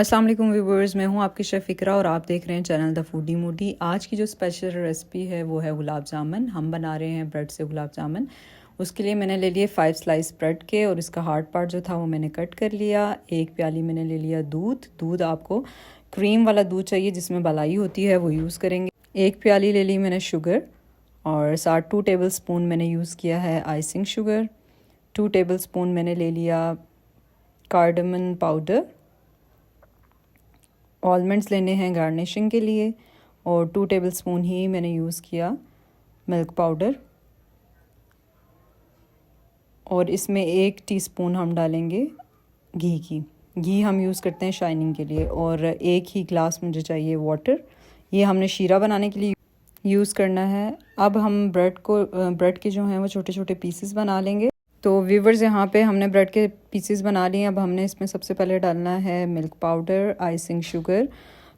अस्सलाम वालेकुम व्यूवर्स, मैं हूं आपकी शेफ़ इकरा और आप देख रहे हैं चैनल द फूडी मूडी। आज की जो स्पेशल रेसिपी है वो है गुलाब जामुन। हम बना रहे हैं ब्रेड से गुलाब जामुन। उसके लिए मैंने ले लिए 5 स्लाइस ब्रेड के और इसका हार्ड पार्ट जो था वो मैंने कट कर लिया। एक प्याली मैंने ले लिया दूध आपको क्रीम वाला दूध चाहिए जिसमें मलाई होती है, वो यूज़ करेंगे। एक प्याली ले ली मैंने शुगर और साथ 2 टेबल स्पून मैंने यूज़ किया है आइसिंग शुगर। 2 टेबल स्पून मैंने ले लिया कार्डमन पाउडर। आलमंड्स लेने हैं गार्निशिंग के लिए और 2 टेबलस्पून ही मैंने यूज़ किया मिल्क पाउडर। और इसमें 1 टीस्पून हम डालेंगे घी हम यूज़ करते हैं शाइनिंग के लिए। और 1 ही ग्लास मुझे चाहिए वाटर। ये हमने शीरा बनाने के लिए यूज़ करना है। अब हम ब्रेड के जो हैं वो छोटे छोटे पीसेस बना लेंगे। तो व्यूवर्स, यहाँ पे हमने ब्रेड के पीसेस बना लिए। अब हमने इसमें सबसे पहले डालना है milk powder, icing sugar,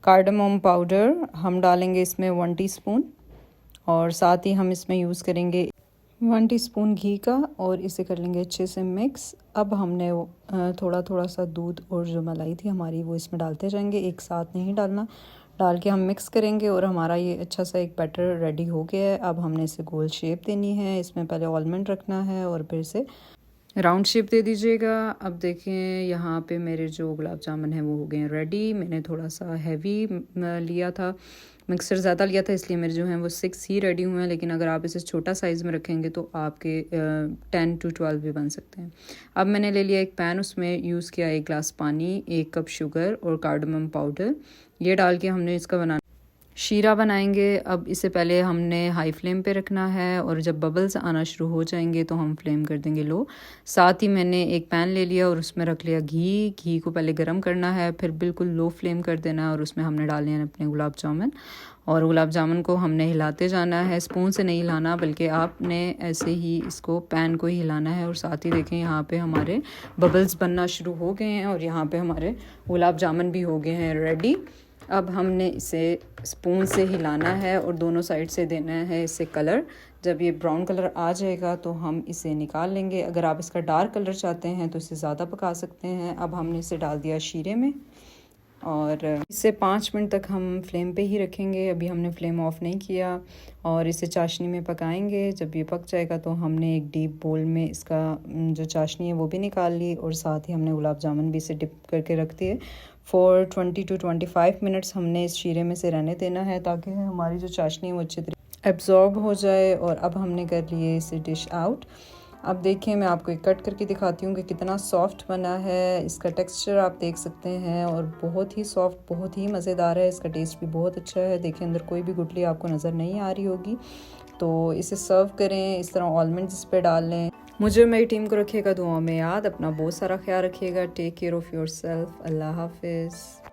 cardamom powder हम डालेंगे इसमें 1 टीस्पून। और साथ ही हम इसमें यूज़ करेंगे 1 टीस्पून घी का और इसे कर लेंगे अच्छे से मिक्स। अब हमने थोड़ा थोड़ा सा दूध और जो मलाई थी हमारी वो इसमें डालते जाएंगे, एक साथ नहीं डालना। डाल के हम मिक्स करेंगे और हमारा ये अच्छा सा एक बैटर रेडी हो गया है। अब हमने इसे गोल शेप देनी है। इसमें पहले आलमंड रखना है और फिर से राउंड शेप दे दीजिएगा। अब देखें यहाँ पे मेरे जो गुलाब जामुन हैं वो हो गए हैं रेडी। मैंने थोड़ा सा हैवी लिया था, मिक्सर ज़्यादा लिया था, इसलिए मेरे जो हैं वो 6 ही रेडी हुए हैं। लेकिन अगर आप इसे छोटा साइज़ में रखेंगे तो आपके 10 to 12 भी बन सकते हैं। अब मैंने ले लिया एक पैन, उसमें यूज़ किया 1 ग्लास पानी, 1 कप शुगर और कार्डमम पाउडर। ये डाल के हमने इसका शीरा बनाएंगे। अब इसे पहले हमने हाई फ्लेम पे रखना है और जब बबल्स आना शुरू हो जाएंगे तो हम फ्लेम कर देंगे लो। साथ ही मैंने एक पैन ले लिया और उसमें रख लिया घी को पहले गरम करना है, फिर बिल्कुल लो फ्लेम कर देना है और उसमें हमने डालने हैं अपने गुलाब जामुन। और गुलाब जामुन को हमने हिलाते जाना है, स्पून से नहीं हिलाना बल्कि आपने ऐसे ही इसको पैन को ही हिलाना है। और साथ ही देखें यहाँ पे हमारे बबल्स बनना शुरू हो गए हैं और यहाँ पे हमारे गुलाब जामुन भी हो गए हैं रेडी। अब हमने इसे स्पून से हिलाना है और दोनों साइड से देना है इसे कलर। जब ये ब्राउन कलर आ जाएगा तो हम इसे निकाल लेंगे। अगर आप इसका डार्क कलर चाहते हैं तो इसे ज़्यादा पका सकते हैं। अब हमने इसे डाल दिया शीरे में और इसे 5 मिनट तक हम फ्लेम पे ही रखेंगे। अभी हमने फ्लेम ऑफ नहीं किया और इसे चाशनी में पकाएंगे। जब ये पक जाएगा तो हमने एक डीप बोल में इसका जो चाशनी है वो भी निकाल ली और साथ ही हमने गुलाब जामुन भी इसे डिप करके रख दिए। फॉर 20 to 25 मिनट्स हमने इस शीरे में से रहने देना है ताकि हमारी जो चाशनी है वो अच्छी तरह एब्जॉर्ब हो जाए। और अब हमने कर लिए इसे डिश आउट। अब देखिए, मैं आपको एक कट करके दिखाती हूँ कि कितना सॉफ्ट बना है। इसका टेक्सचर आप देख सकते हैं और बहुत ही सॉफ्ट, बहुत ही मज़ेदार है। इसका टेस्ट भी बहुत अच्छा है। देखिए, अंदर कोई भी गुठली आपको नज़र नहीं आ रही होगी। तो इसे सर्व करें, इस तरह आलमंड्स इस पर डाल लें। मुझे मेरी टीम को रखिएगा दुआ में याद। अपना बहुत सारा ख्याल रखिएगा। Take care of yourself. अल्लाह हाफिज़।